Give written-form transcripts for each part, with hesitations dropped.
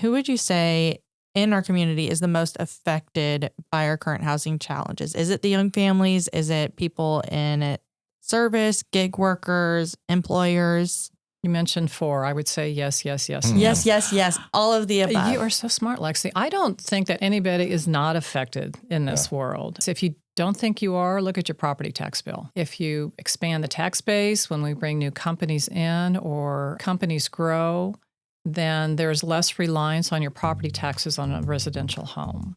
Who would you say in our community is the most affected by our current housing challenges? Is it the young families? Is it people in service, gig workers, employers? You mentioned 4. I would say yes, yes, yes. Yes, yes, yes. All of the above. You are so smart, Lexie. I don't think that anybody is not affected in this world. So if you don't think you are, look at your property tax bill. If you expand the tax base when we bring new companies in or companies grow, then there's less reliance on your property taxes on a residential home.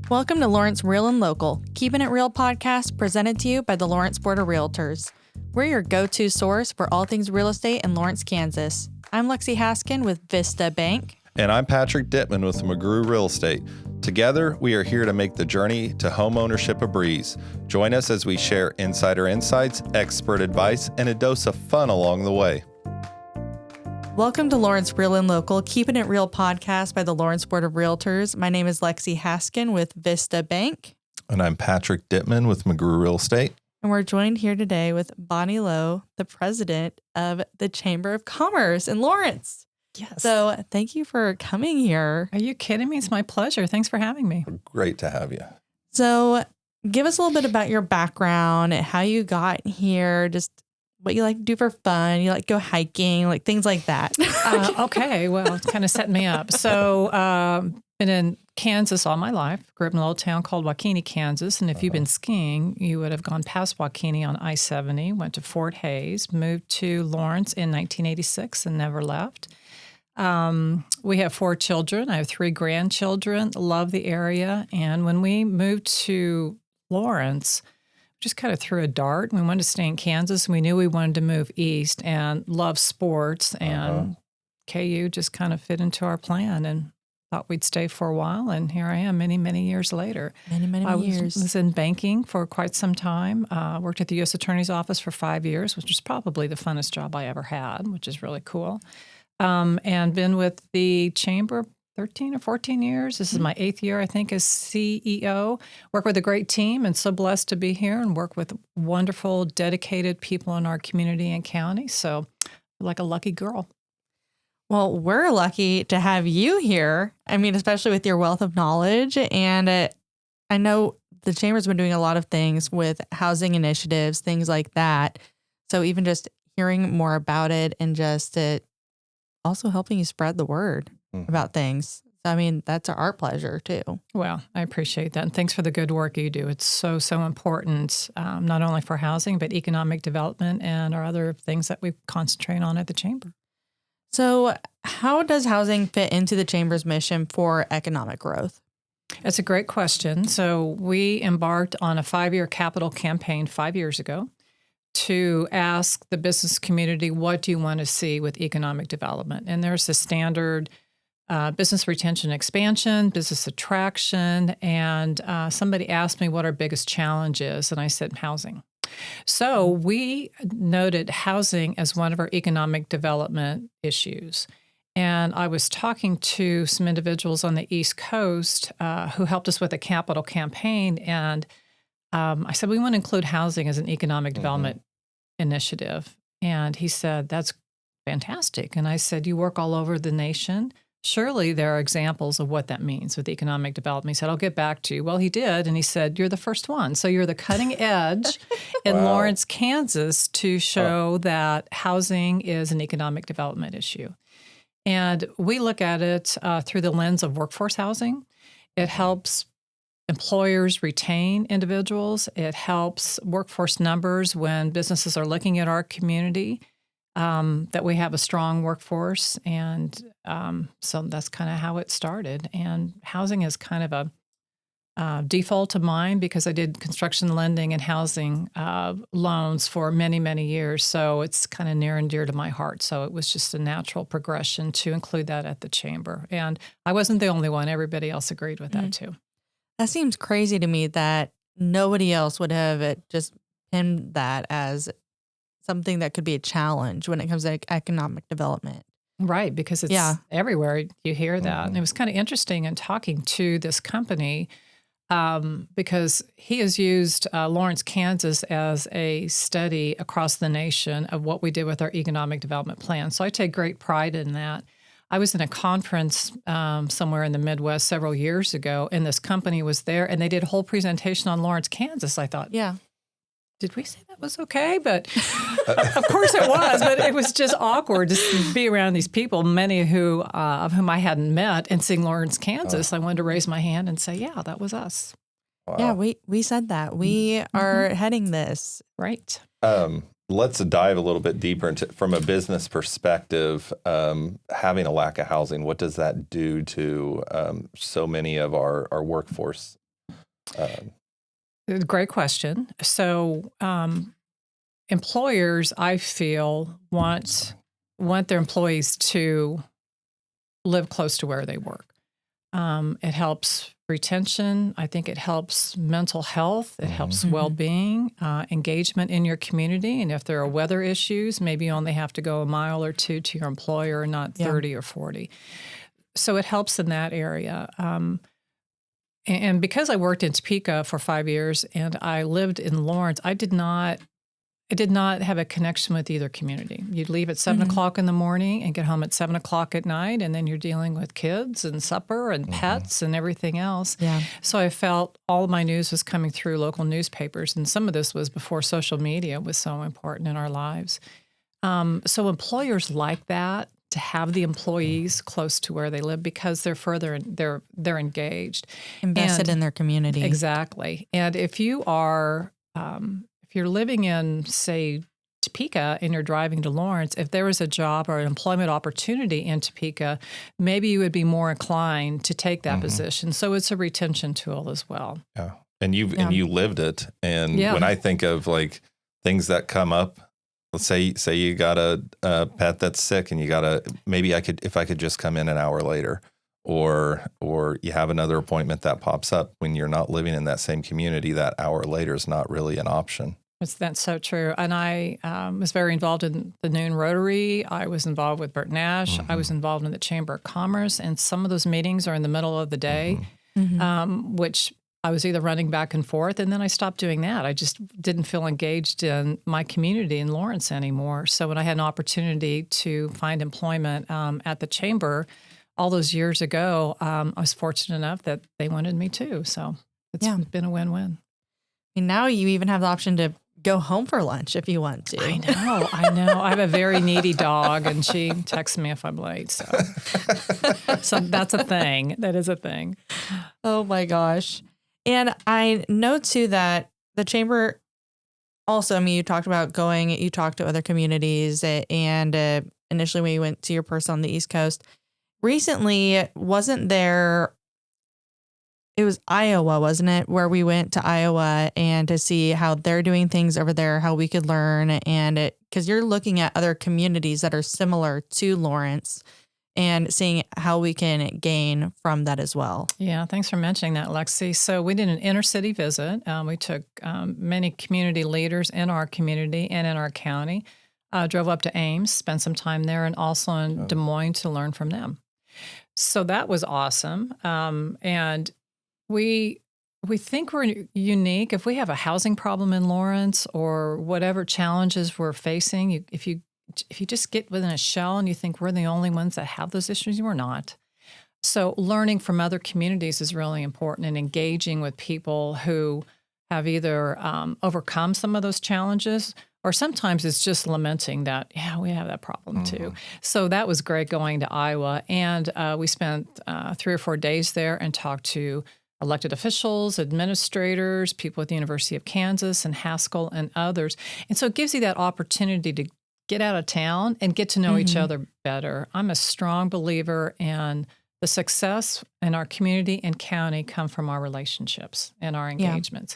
Welcome to Lawrence Real and Local, Keeping It Real podcast presented to you by the Lawrence Board of Realtors. We're your go-to source for all things real estate in Lawrence, Kansas. I'm Lexie Haskin with Vista Bank. And I'm Patrick Dipman with McGrew Real Estate. Together, we are here to make the journey to home ownership a breeze. Join us as we share insider insights, expert advice, and a dose of fun along the way. Welcome to Lawrence Real and Local, Keeping It Real podcast by the Lawrence Board of Realtors. My name is Lexie Haskin with Vista Bank. And I'm Patrick Dipman with McGrew Real Estate. And we're joined here today with Bonnie Lowe, the president of the Chamber of Commerce in Lawrence. Yes. So thank you for coming here. Are you kidding me? It's my pleasure. Thanks for having me. Great to have you. So give us a little bit about your background, how you got here, just what you like to do for fun. You like to go hiking, like things like that. Okay. Well, it's kind of setting me up. So been in Kansas all my life. Grew up in a little town called Waukene, Kansas. And if you've been skiing, you would have gone past Waukene on I-70, went to Fort Hays, moved to Lawrence in 1986 and never left. We have 4 children. I have 3 grandchildren, love the area. And when we moved to Lawrence, just kind of threw a dart. We wanted to stay in Kansas. And we knew we wanted to move east and love sports. And KU just kind of fit into our plan and thought we'd stay for a while. And here I am many, many years later. Many years. I was in banking for quite some time. Worked at the U.S. Attorney's Office for 5 years, which was probably the funnest job I ever had, which is really cool. And been with the Chamber 13 or 14 years. This is my 8th year, I think, as CEO. Work with a great team and so blessed to be here and work with wonderful, dedicated people in our community and county. So like a lucky girl. Well, we're lucky to have you here. I mean, especially with your wealth of knowledge. And I know the Chamber's been doing a lot of things with housing initiatives, things like that. So even just hearing more about it and just it also helping you spread the word about things. So, I mean, that's our pleasure too. Well, I appreciate that. And thanks for the good work you do. It's so important, not only for housing, but economic development and our other things that we concentrate on at the Chamber. So how does housing fit into the Chamber's mission for economic growth? That's a great question. So we embarked on a 5-year capital campaign 5 years ago to ask the business community, what do you want to see with economic development? And there's the standard business retention expansion, business attraction, and somebody asked me what our biggest challenge is, and I said housing. So we noted housing as one of our economic development issues. And I was talking to some individuals on the East Coast who helped us with a capital campaign, and I said, we want to include housing as an economic development initiative. And he said, that's fantastic. And I said, you work all over the nation. Surely there are examples of what that means with economic development. He said, I'll get back to you. Well, he did. And he said, you're the first one. So you're the cutting edge in Lawrence, Kansas to show that housing is an economic development issue. And we look at it through the lens of workforce housing. It helps employers retain individuals. It helps workforce numbers when businesses are looking at our community, that we have a strong workforce. And so that's kind of how it started. And housing is kind of a default of mine because I did construction lending and housing loans for many, many years. So it's kind of near and dear to my heart. So it was just a natural progression to include that at the Chamber. And I wasn't the only one. Everybody else agreed with that too. That seems crazy to me that nobody else would have just pinned that as something that could be a challenge when it comes to economic development. Right, because it's everywhere. You hear that. And it was kind of interesting in talking to this company because he has used Lawrence, Kansas as a study across the nation of what we did with our economic development plan. So I take great pride in that. I was in a conference somewhere in the Midwest several years ago, and this company was there, and they did a whole presentation on Lawrence, Kansas. I thought, Yeah. did we say that was okay? But of course it was, but it was just awkward to be around these people, many of whom I hadn't met, and seeing Lawrence, Kansas. I wanted to raise my hand and say, yeah, that was us. Wow. Yeah, we said that. We are heading this. Right. Let's dive a little bit deeper into, from a business perspective, having a lack of housing. What does that do to so many of our workforce? Great question. So employers, I feel, want their employees to live close to where they work. It helps retention. I think it helps mental health. It helps well-being, engagement in your community. And if there are weather issues, maybe you only have to go a mile or two to your employer, not 30 or 40. So it helps in that area. And because I worked in Topeka for 5 years and I lived in Lawrence, I did not have a connection with either community. You'd leave at 7 o'clock in the morning and get home at 7 o'clock at night, and then you're dealing with kids and supper and pets and everything else. Yeah. So I felt all of my news was coming through local newspapers, and some of this was before social media was so important in our lives. So employers like that, to have the employees close to where they live, because they're engaged, Invested in their community. Exactly. And if you are if you're living in, say, Topeka and you're driving to Lawrence, if there was a job or an employment opportunity in Topeka, maybe you would be more inclined to take that position. So it's a retention tool as well. Yeah. And you lived it. And when I think of like things that come up, let's say you got a pet that's sick and if I could just come in an hour later, or you have another appointment that pops up when you're not living in that same community, that hour later is not really an option. That's so true. And I was very involved in the Noon Rotary. I was involved with Bert Nash. I was involved in the Chamber of Commerce. And some of those meetings are in the middle of the day, which I was either running back and forth. And then I stopped doing that. I just didn't feel engaged in my community in Lawrence anymore. So when I had an opportunity to find employment at the Chamber all those years ago, I was fortunate enough that they wanted me too. So it's been a win-win. And now you even have the option to go home for lunch if you want to. I know. I have a very needy dog, and she texts me if I'm late. So that's a thing. That is a thing. Oh my gosh. And I know too that the Chamber also, I mean, you talked to other communities, and initially when you went to your person on the East Coast, recently, wasn't there, it was Iowa, wasn't it? Where we went to Iowa and to see how they're doing things over there, how we could learn. And because you're looking at other communities that are similar to Lawrence and seeing how we can gain from that as well. Yeah, thanks for mentioning that, Lexie. So we did an inner city visit. We took many community leaders in our community and in our county, drove up to Ames, spent some time there, and also in Des Moines to learn from them. So that was awesome. And we think we're unique. If we have a housing problem in Lawrence or whatever challenges we're facing, if you just get within a shell and you think we're the only ones that have those issues, we're not. So learning from other communities is really important, and engaging with people who have either overcome some of those challenges, or sometimes it's just lamenting that, we have that problem too. So that was great going to Iowa. And we spent 3 or 4 days there and talked to elected officials, administrators, people at the University of Kansas and Haskell and others. And so it gives you that opportunity to get out of town and get to know each other better. I'm a strong believer in the success in our community and county come from our relationships and our engagements.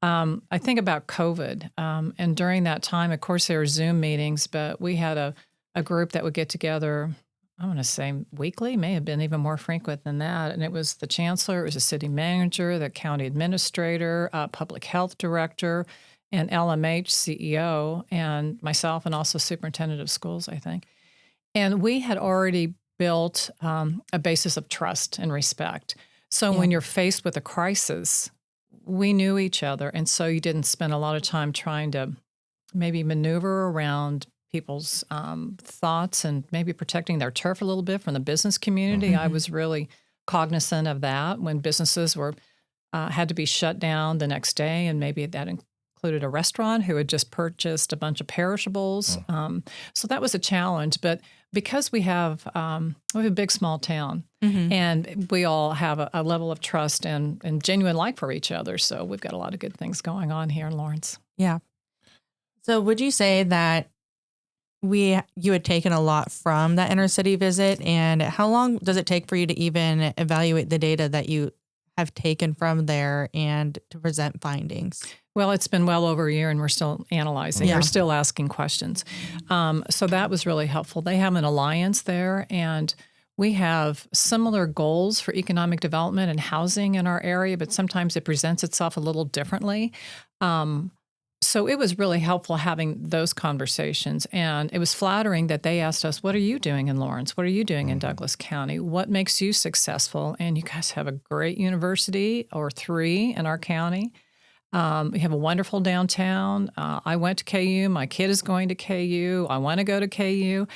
I think about COVID, and during that time, of course, there were Zoom meetings, but we had a group that would get together, I want to say weekly, may have been even more frequent than that. And it was the chancellor, it was the city manager, the county administrator, public health director, and LMH CEO, and myself, and also superintendent of schools, I think. And we had already built a basis of trust and respect. So when you're faced with a crisis, we knew each other. And so you didn't spend a lot of time trying to maybe maneuver around people's thoughts and maybe protecting their turf a little bit from the business community. I was really cognizant of that when businesses were had to be shut down the next day, and maybe that included a restaurant who had just purchased a bunch of perishables. So that was a challenge. But because we have a big small town, and we all have a level of trust and genuine like for each other, so we've got a lot of good things going on here in Lawrence. Yeah. So would you say that you had taken a lot from that inner city visit, and how long does it take for you to even evaluate the data that you have taken from there and to present findings? Well, it's been well over a year, and we're still analyzing. Yeah. We're still asking questions. So that was really helpful. They have an alliance there, and we have similar goals for economic development and housing in our area, but sometimes it presents itself a little differently. So it was really helpful having those conversations. And it was flattering that they asked us, what are you doing in Lawrence? What are you doing in Douglas County? What makes you successful? And you guys have a great university, or 3 in our county. We have a wonderful downtown. I went to KU. My kid is going to KU. I want to go to KU.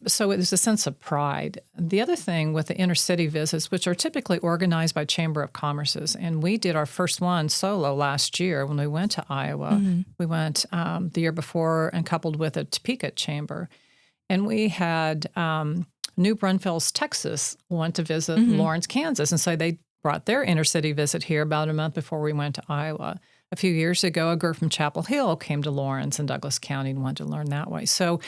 So it was a sense of pride. The other thing with the inner city visits, which are typically organized by Chamber of Commerce's, and we did our first one solo last year when we went to Iowa. We went the year before and coupled with a Topeka Chamber. And we had New Braunfels, Texas, want to visit Lawrence, Kansas. And so they brought their inner city visit here about a month before we went to Iowa. A few years ago, a girl from Chapel Hill came to Lawrence and Douglas County and wanted to learn that way. So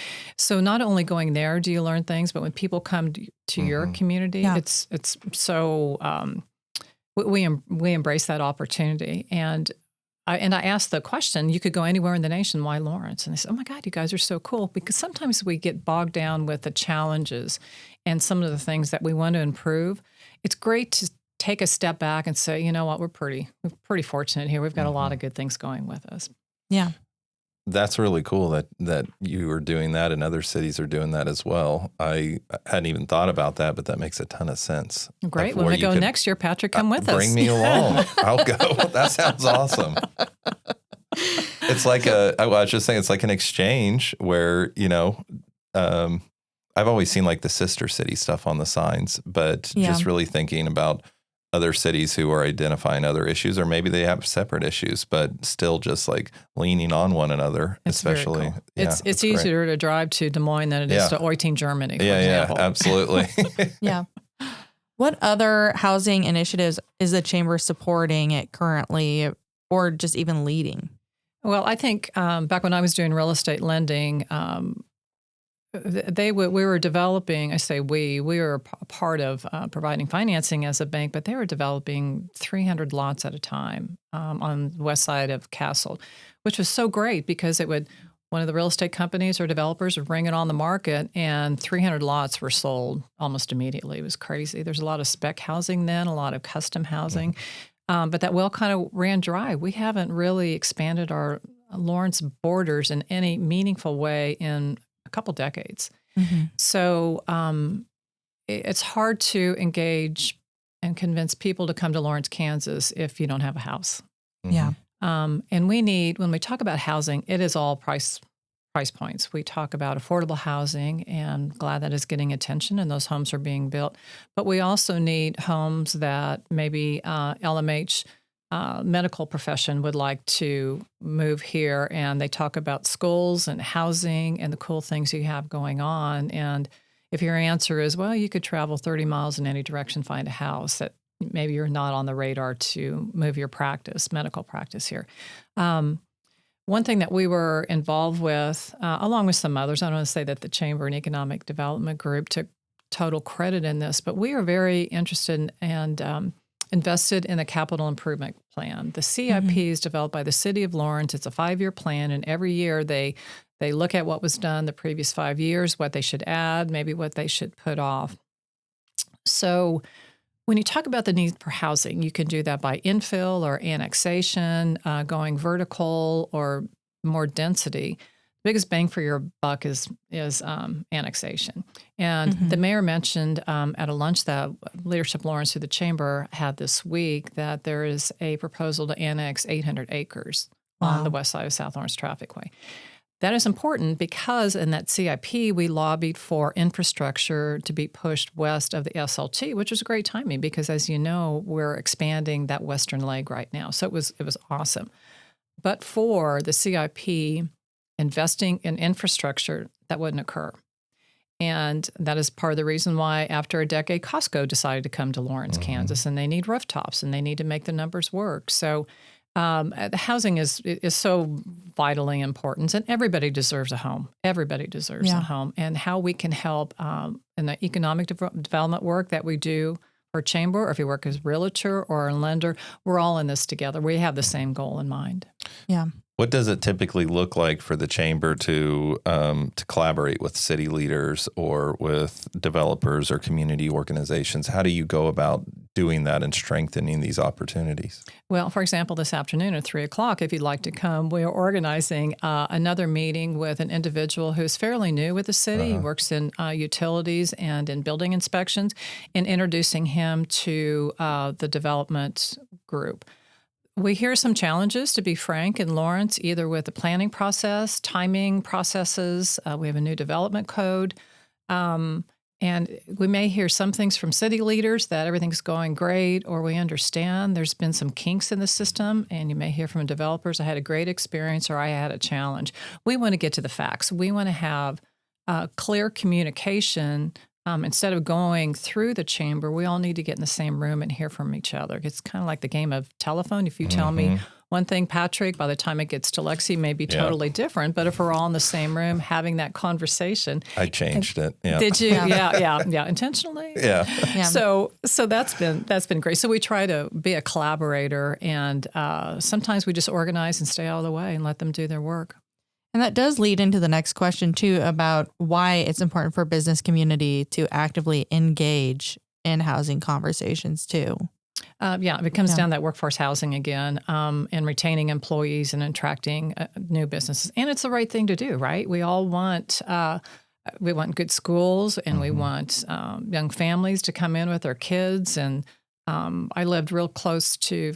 not only going there do you learn things, but when people come to your community, it's so we embrace that opportunity. And I asked the question, you could go anywhere in the nation, why Lawrence? And they said, oh my God, you guys are so cool. Because sometimes we get bogged down with the challenges and some of the things that we want to improve. It's great to take a step back and say, you know what, we're pretty fortunate here. We've got a lot of good things going with us. Yeah. That's really cool that you are doing that and other cities are doing that as well. I hadn't even thought about that, but that makes a ton of sense. Great. When we go next year, Patrick, come with us. Bring me along. I'll go. That sounds awesome. It's like I was just saying, it's like an exchange where, I've always seen like the sister city stuff on the signs, but just really thinking about other cities who are identifying other issues, or maybe they have separate issues, but still just like leaning on one another, it's especially. Cool. It's easier to drive to Des Moines than it is to Eutin, Germany, for example. Yeah, absolutely. Yeah. What other housing initiatives is the Chamber supporting it currently, or just even leading? Well, I think back when I was doing real estate lending, we were developing, I say we were a part of providing financing as a bank, but they were developing 300 lots at a time on the west side of Castle, which was so great because one of the real estate companies or developers would bring it on the market, and 300 lots were sold almost immediately. It was crazy. There's a lot of spec housing then, a lot of custom housing, but that well kind of ran dry. We haven't really expanded our Lawrence borders in any meaningful way in a couple decades. So it's hard to engage and convince people to come to Lawrence, Kansas if you don't have a house. Yeah. And when we talk about housing, it is all price points. We talk about affordable housing, and glad that is getting attention and those homes are being built. But we also need homes that maybe LMH medical profession would like to move here, and they talk about schools and housing and the cool things you have going on. And if your answer is, well, you could travel 30 miles in any direction, find a house, that maybe you're not on the radar to move your medical practice here. One thing that we were involved with, along with some others, I don't want to say that the Chamber and Economic Development Group took total credit in this, but we are very interested and invested in a capital improvement plan. The CIP is developed by the City of Lawrence. It's a 5-year plan, and every year they look at what was done the previous 5 years, what they should add, maybe what they should put off. So when you talk about the need for housing, you can do that by infill or annexation, going vertical or more density. The biggest bang for your buck is annexation. And the mayor mentioned at a lunch that Leadership Lawrence through the Chamber had this week that there is a proposal to annex 800 acres on the west side of South Lawrence Traffic Way. That is important because in that CIP, we lobbied for infrastructure to be pushed west of the SLT, which was great timing because, as you know, we're expanding that western leg right now. So it was awesome. But for the CIP investing in infrastructure, that wouldn't occur. And that is part of the reason why, after a decade, Costco decided to come to Lawrence, Kansas, and they need rooftops and they need to make the numbers work. So the housing is so vitally important, and everybody deserves a home. Everybody deserves a home. And how we can help in the economic development work that we do for Chamber, or if you work as realtor or a lender, we're all in this together. We have the same goal in mind. Yeah. What does it typically look like for the chamber to collaborate with city leaders or with developers or community organizations? How do you go about doing that and strengthening these opportunities? Well, for example, this afternoon at 3:00, if you'd like to come, we are organizing another meeting with an individual who's fairly new with the city. He works in utilities and in building inspections, and introducing him to the development group. We hear some challenges, to be frank, in Lawrence, either with the planning process, timing processes. We have a new development code. And we may hear some things from city leaders that everything's going great, or we understand there's been some kinks in the system. And you may hear from developers, I had a great experience, or I had a challenge. We want to get to the facts. We want to have clear communication. Instead of going through the chamber, we all need to get in the same room and hear from each other. It's kind of like the game of telephone. If you tell me one thing, Patrick, by the time it gets to Lexie, may be totally different. But if we're all in the same room having that conversation. I changed it. Yeah. Did you? Yeah. Intentionally? Yeah. So that's been great. So we try to be a collaborator, and sometimes we just organize and stay out of the way and let them do their work. And that does lead into the next question, too, about why it's important for business community to actively engage in housing conversations, too. It comes down to that workforce housing again, and retaining employees and attracting new businesses. And it's the right thing to do, right? We all want good schools, and we want young families to come in with their kids. And I lived very close to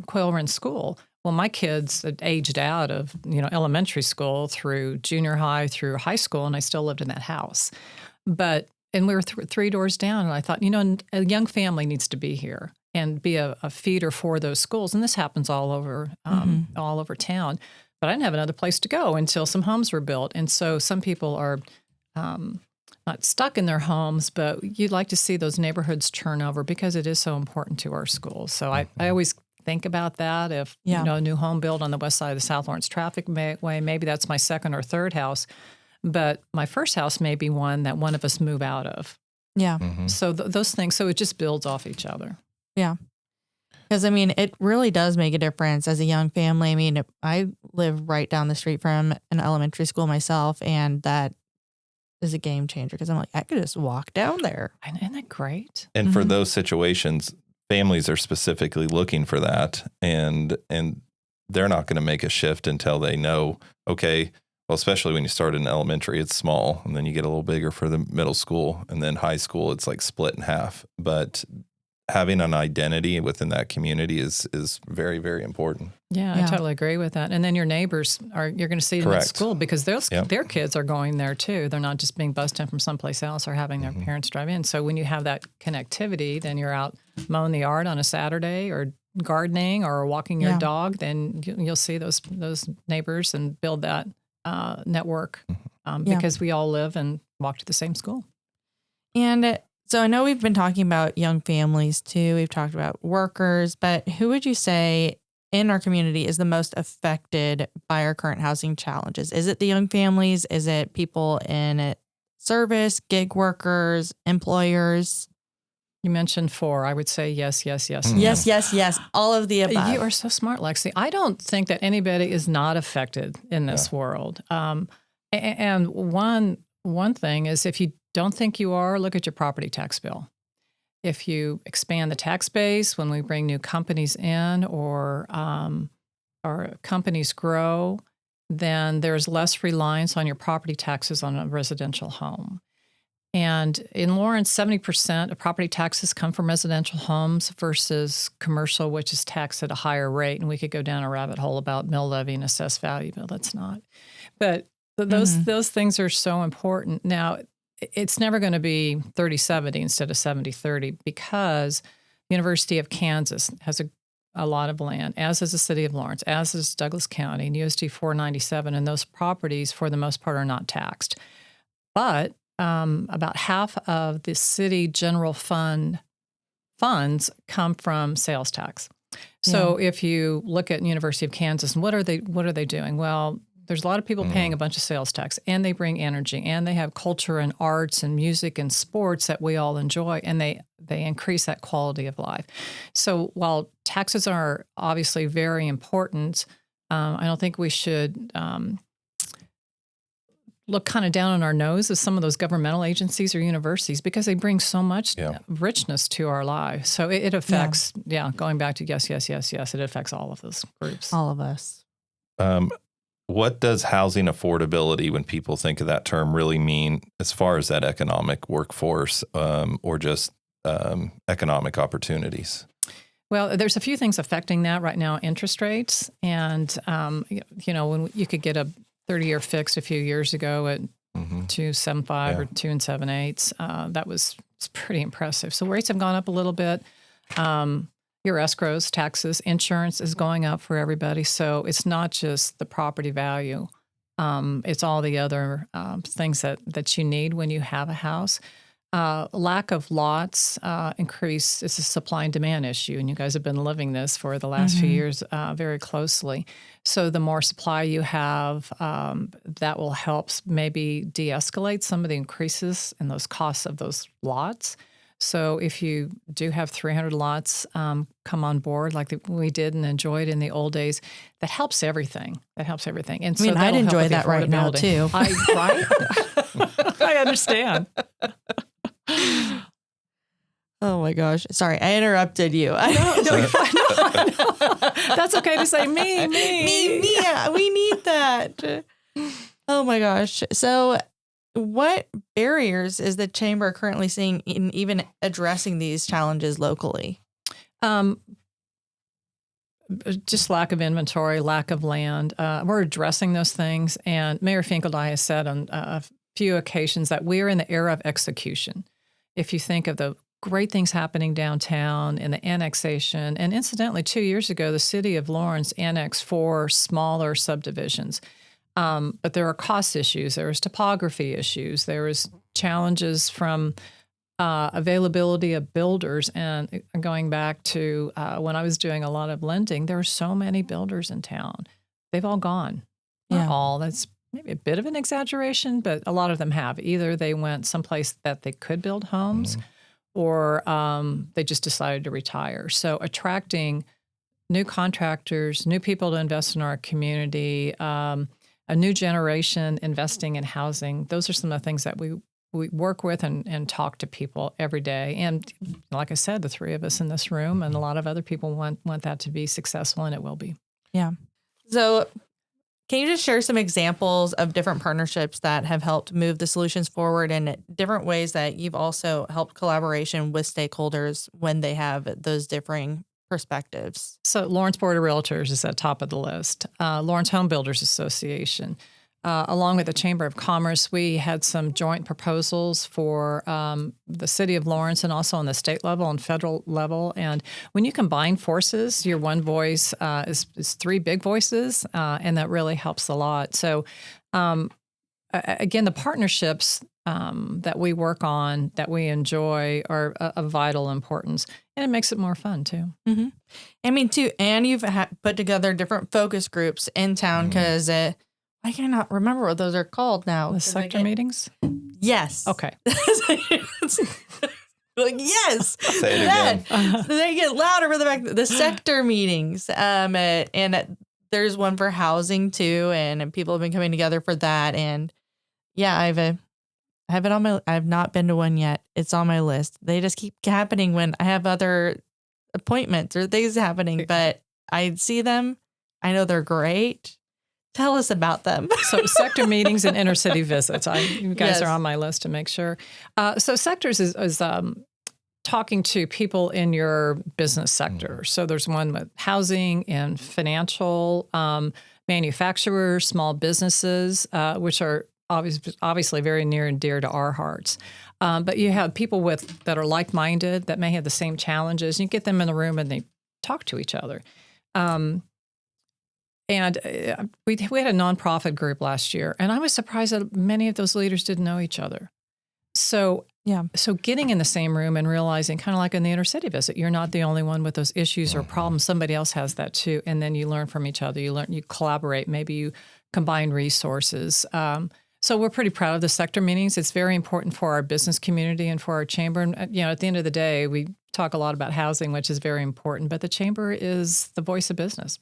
Quail Run School. Well, my kids had aged out of elementary school through junior high through high school, and I still lived in that house. And we were three doors down, and I thought, a young family needs to be here and be a feeder for those schools. And this happens all over town. But I didn't have another place to go until some homes were built. And so some people are not stuck in their homes, but you'd like to see those neighborhoods turn over because it is so important to our schools. So I always think about that. If a new home built on the west side of the South Lawrence Traffic Way, maybe that's my second or third house, but my first house may be one that one of us move out of. Yeah. So those things, so it just builds off each other. Yeah. Because, it really does make a difference as a young family. I live right down the street from an elementary school myself, and that is a game changer because I'm like, I could just walk down there. Isn't that great? And for those situations, families are specifically looking for that, and they're not going to make a shift until they know, okay, well, especially when you start in elementary, it's small, and then you get a little bigger for the middle school, and then high school, it's like split in half. But having an identity within that community is very, very important. Yeah, I totally agree with that. And then your neighbors you're going to see them at school because their kids are going there too. They're not just being bussed in from someplace else or having their parents drive in. So when you have that connectivity, then you're out mowing the yard on a Saturday or gardening or walking your dog, then you'll see those neighbors and build that network because we all live and walk to the same school. And so I know we've been talking about young families too. We've talked about workers, but who would you say in our community is the most affected by our current housing challenges? Is it the young families? Is it people in service, gig workers, employers? You mentioned 4. I would say yes. Yes. All of the above. You are so smart, Lexie. I don't think that anybody is not affected in this world. And one thing is, if you don't think you are, look at your property tax bill. If you expand the tax base when we bring new companies in or companies grow, then there's less reliance on your property taxes on a residential home. And in Lawrence, 70% of property taxes come from residential homes versus commercial, which is taxed at a higher rate. And we could go down a rabbit hole about mill levy and assessed value, but let's not. But those things are so important. Now, it's never going to be 30-70 instead of 70-30 because University of Kansas has a lot of land, as is the city of Lawrence, as is Douglas County, and USD 497, and those properties, for the most part, are not taxed. But about half of the city general funds come from sales tax. So if you look at University of Kansas, and what are they doing? Well, there's a lot of people paying a bunch of sales tax, and they bring energy, and they have culture and arts and music and sports that we all enjoy, and they increase that quality of life. So while taxes are obviously very important, I don't think we should look kind of down on our nose at some of those governmental agencies or universities because they bring so much richness to our lives. So it affects, going back to yes, it affects all of those groups. All of us. What does housing affordability, when people think of that term, really mean as far as that economic workforce or just economic opportunities? Well, there's a few things affecting that right now. Interest rates, and when you could get a 30-year fixed a few years ago at 2.75 or 2 7/8, that was pretty impressive. So rates have gone up a little bit. Your escrows, taxes, insurance is going up for everybody. So it's not just the property value. It's all the other things that you need when you have a house. Lack of lots increase. It's a supply and demand issue, and you guys have been living this for the last few years very closely. So the more supply you have, that will help maybe de-escalate some of the increases in those costs of those lots. So if you do have 300 lots come on board like we did and enjoyed in the old days, that helps everything. And I mean, I'd enjoy that right now too. Right? I understand. Oh my gosh. Sorry, I interrupted you. No, you're fine. No. That's okay to say me. Yeah, we need that. Oh my gosh. So what barriers is the chamber currently seeing in even addressing these challenges locally? Just lack of inventory, lack of land. We're addressing those things. And Mayor Finkeldie has said on a few occasions that we're in the era of execution. If you think of the great things happening downtown and the annexation, and incidentally, 2 years ago, the city of Lawrence annexed 4 smaller subdivisions. But there are cost issues. There was topography issues. There was challenges from availability of builders. And going back to when I was doing a lot of lending, there were so many builders in town. They've all gone. Not all. That's maybe a bit of an exaggeration, but a lot of them have. Either they went someplace that they could build homes or they just decided to retire. So attracting new contractors, new people to invest in our community, a new generation investing in housing. Those are some of the things that we work with and talk to people every day. And like I said, the 3 of us in this room and a lot of other people want that to be successful, and it will be. Yeah. So can you just share some examples of different partnerships that have helped move the solutions forward and different ways that you've also helped collaboration with stakeholders when they have those differing perspectives? So Lawrence Board of Realtors is at the top of the list. Lawrence Home Builders Association. Along with the Chamber of Commerce, we had some joint proposals for the city of Lawrence and also on the state level and federal level. And when you combine forces, your one voice is 3 big voices, and that really helps a lot. So again, the partnerships that we work on, that we enjoy, are of vital importance. And it makes it more fun, too. Mm-hmm. I mean, too, and you've put together different focus groups in town because I cannot remember what those are called now. The sector meetings? Yes. Okay. Like, yes. Say it again. So they get louder for the fact that the sector meetings. And there's one for housing, too. And people have been coming together for that. And yeah, I have it on my, I've not been to one yet. It's on my list. They just keep happening when I have other appointments or things happening, but I see them. I know they're great. Tell us about them. So sector meetings and intercity visits. You guys Yes. are on my list to make sure. So sectors is talking to people in your business sector. So there's one with housing and financial, manufacturers, small businesses, which are obviously very near and dear to our hearts. But you have people that are like-minded that may have the same challenges. You get them in the room and they talk to each other. And we had a nonprofit group last year, and I was surprised that many of those leaders didn't know each other. So getting in the same room and realizing, kind of like in the intercity visit, you're not the only one with those issues or problems. Somebody else has that too, and then you learn from each other. You collaborate. Maybe you combine resources. So we're pretty proud of the sector meetings. It's very important for our business community and for our chamber. And at the end of the day, we talk a lot about housing, which is very important, but the chamber is the voice of business.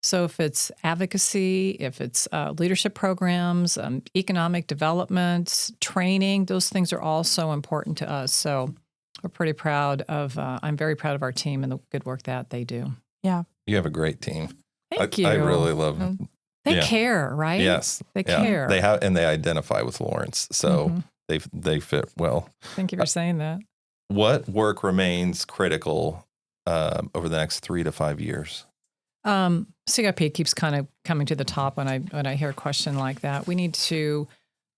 So if it's advocacy, if it's leadership programs, economic development, training, those things are all so important to us. So we're pretty proud of, I'm very proud of our team and the good work that they do. Yeah. You have a great team. Thank you. I really love them. They care, right? Yes. They care. They have, and they identify with Lawrence. So they fit well. Thank you for saying that. What work remains critical over the next 3 to 5 years? CIP keeps kind of coming to the top when I hear a question like that. We need to,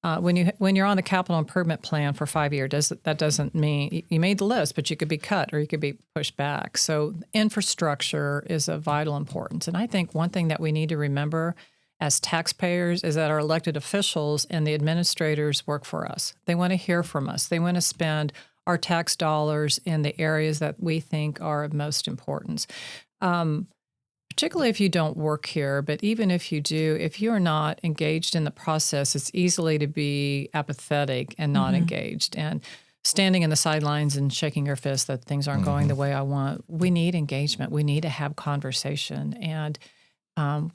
when you're on the capital improvement plan for 5 years, that doesn't mean you made the list, but you could be cut or you could be pushed back. So infrastructure is of vital importance. And I think one thing that we need to remember as taxpayers is that our elected officials and the administrators work for us. They want to hear from us. They want to spend our tax dollars in the areas that we think are of most importance. Particularly if you don't work here, but even if you do, if you're not engaged in the process, it's easily to be apathetic and not engaged and standing in the sidelines and shaking your fist that things aren't going the way I want. We need engagement. We need to have conversation. And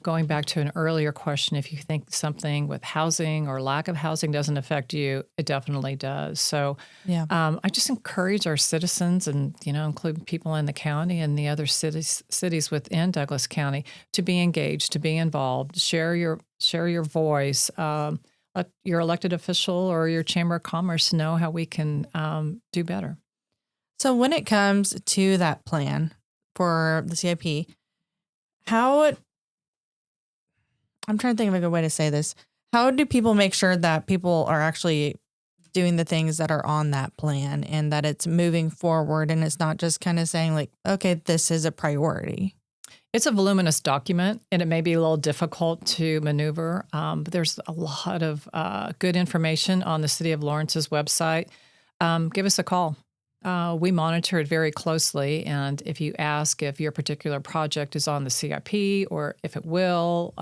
going back to an earlier question, if you think something with housing or lack of housing doesn't affect you, it definitely does. So I just encourage our citizens and, include people in the county and the other cities within Douglas County to be engaged, to be involved, share your voice, let your elected official or your Chamber of Commerce know how we can do better. So when it comes to that plan for the CIP, I'm trying to think of a good way to say this. How do people make sure that people are actually doing the things that are on that plan and that it's moving forward and it's not just kind of saying like, okay, this is a priority? It's a voluminous document and it may be a little difficult to maneuver, but there's a lot of good information on the City of Lawrence's website. Give us a call. We monitor it very closely, and if you ask if your particular project is on the CIP or if it will,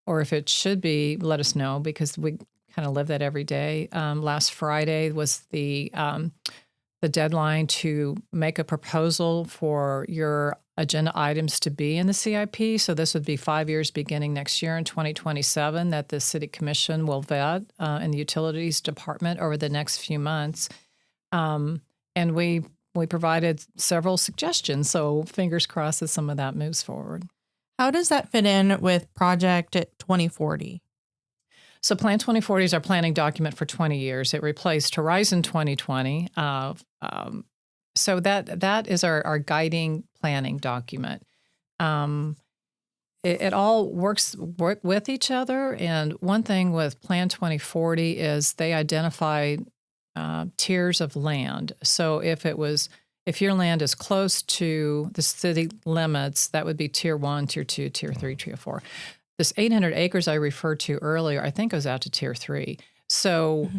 or if it should be, let us know because we kind of live that every day. Last Friday was the deadline to make a proposal for your agenda items to be in the CIP. So this would be 5 years beginning next year in 2027 that the City Commission will vet in the Utilities Department over the next few months. And we provided several suggestions, so fingers crossed that some of that moves forward. How does that fit in with Project 2040? So Plan 2040 is our planning document for 20 years. It replaced Horizon 2020. So that is our guiding planning document. It all work with each other. And one thing with Plan 2040 is they identified tiers of land. So if your land is close to the city limits, that would be Tier 1, Tier 2, Tier 3, Tier 4. This 800 acres I referred to earlier, I think goes out to Tier 3. So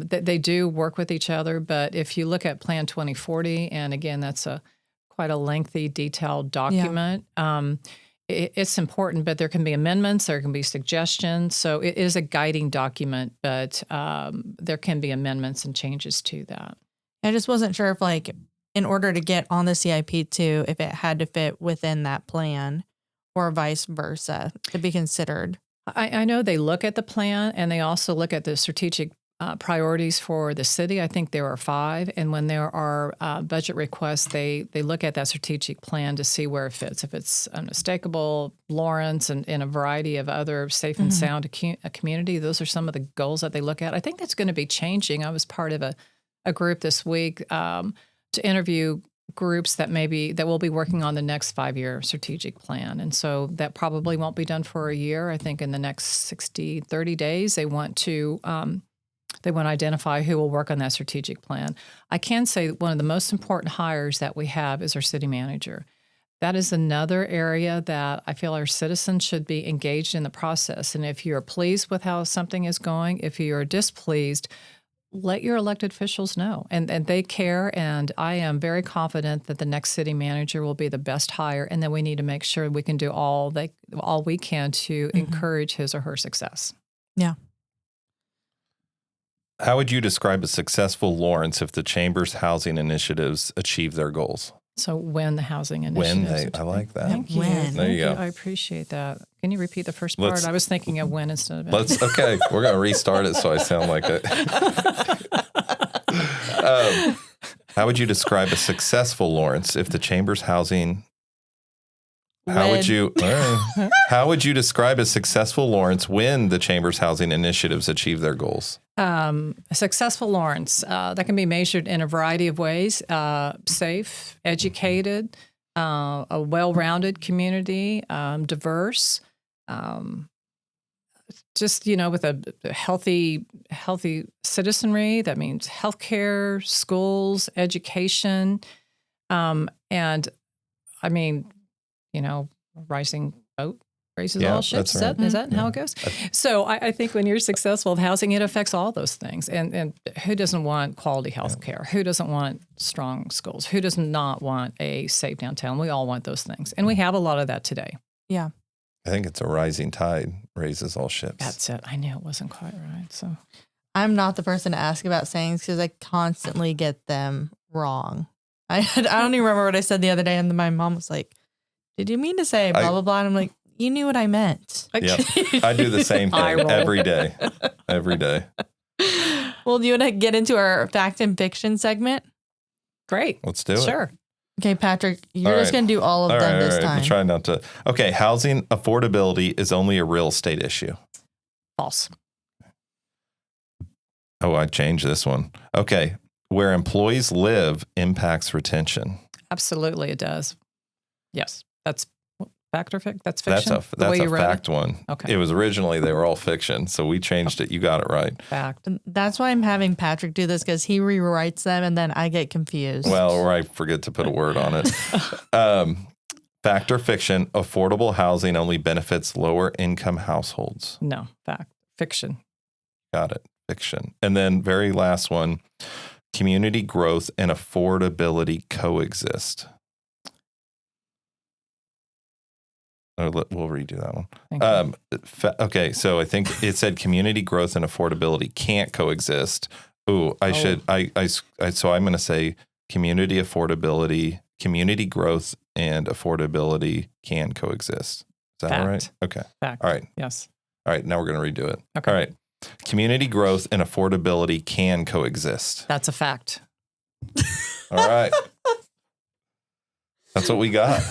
they do work with each other. But if you look at Plan 2040, and again, that's quite a lengthy, detailed document, it's important, but there can be amendments, there can be suggestions. So it is a guiding document, but there can be amendments and changes to that. I just wasn't sure if in order to get on the CIP too, if it had to fit within that plan or vice versa to be considered. I know they look at the plan and they also look at the strategic priorities for the city. I think there are 5. And when there are budget requests, they look at that strategic plan to see where it fits. If it's unmistakable, Lawrence, and a variety of other safe and sound a community, those are some of the goals that they look at. I think that's going to be changing. I was part of a group this week to interview groups that will be working on the next 5-year strategic plan. And so that probably won't be done for a year. I think in the next 30 days, they want to identify who will work on that strategic plan. I can say one of the most important hires that we have is our city manager. That is another area that I feel our citizens should be engaged in the process. And if you're pleased with how something is going, if you're displeased, let your elected officials know. And they care, and I am very confident that the next city manager will be the best hire, and then we need to make sure we can do all we can to encourage his or her success. Yeah. How would you describe a successful Lawrence if the Chamber's housing initiatives achieve their goals? So when the housing initiatives. I like that. Thank you. When. There you go. I appreciate that. Can you repeat the first part? I was thinking of when instead of it. Okay, we're going to restart it so I sound like it. How would you describe a successful Lawrence if the Chamber's housing... How would you describe a successful Lawrence when the Chamber's housing initiatives achieve their goals? A successful Lawrence, that can be measured in a variety of ways. Safe, educated, a well-rounded community, diverse, just, with a healthy citizenry. That means healthcare, schools, education, and I mean, rising boat raises all ships. Is that how it goes? So I think when you're successful with housing, it affects all those things. And who doesn't want quality health care? Who doesn't want strong schools? Who does not want a safe downtown? We all want those things. And we have a lot of that today. Yeah. I think it's a rising tide raises all ships. That's it. I knew it wasn't quite right. So I'm not the person to ask about sayings because I constantly get them wrong. I don't even remember what I said the other day. And my mom was like, did you mean to say blah, blah, blah? And I'm like, you knew what I meant. Yep. I do the same thing every day. Every day. Well, do you want to get into our fact and fiction segment? Great. Let's do it. Sure. Okay, Patrick, you're just going to do all of them this time. We'll try not to. Okay, housing affordability is only a real estate issue. False. Oh, I changed this one. Okay, where employees live impacts retention. Absolutely, it does. Yes. That's fact or fiction? That's fiction? That's a fact one. Okay. It was originally, they were all fiction, so we changed it. You got it right. Fact. That's why I'm having Patrick do this, because he rewrites them and then I get confused. Well, or I forget to put a word on it. Fact or fiction, affordable housing only benefits lower income households. No, fact. Fiction. Got it. Fiction. And then very last one, community growth and affordability coexist. We'll redo that one. Okay, so I think it said community growth and affordability can't coexist. So I'm going to say community growth and affordability can coexist. Is that all right? Okay. Fact. All right. Yes. All right, now we're going to redo it. Okay. All right. Community growth and affordability can coexist. That's a fact. All right. That's what we got.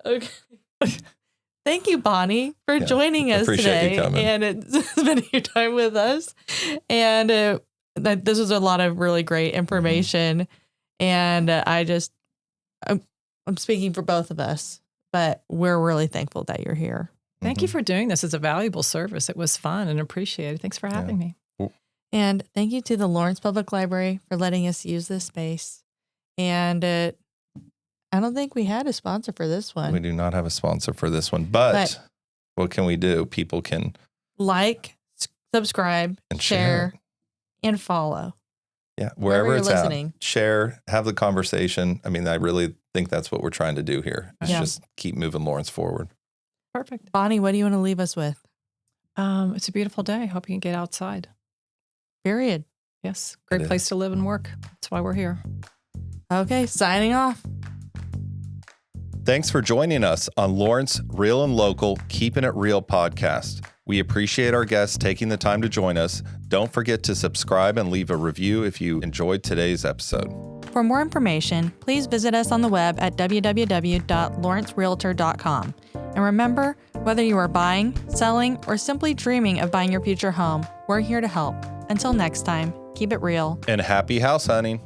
Okay. Thank you, Bonnie, for joining us today. And spending your time with us. And this was a lot of really great information. And I'm speaking for both of us, but we're really thankful that you're here. Thank you for doing this. It's a valuable service. It was fun and appreciated. Thanks for having me. And thank you to the Lawrence Public Library for letting us use this space. And I don't think we had a sponsor for this one. We do not have a sponsor for this one, but what can we do? People can like, subscribe, and share, and follow. Yeah, wherever it's listening. Share, have the conversation. I mean, I really think that's what we're trying to do here. Is just keep moving Lawrence forward. Perfect. Bonnie, what do you want to leave us with? It's a beautiful day. Hope you can get outside. Period. Yes. Great place to live and work. That's why we're here. Okay, signing off. Thanks for joining us on Lawrence Real and Local Keeping It Real podcast. We appreciate our guests taking the time to join us. Don't forget to subscribe and leave a review if you enjoyed today's episode. For more information, please visit us on the web at www.lawrencerealtor.com. And remember, whether you are buying, selling, or simply dreaming of buying your future home, we're here to help. Until next time, keep it real And happy house hunting.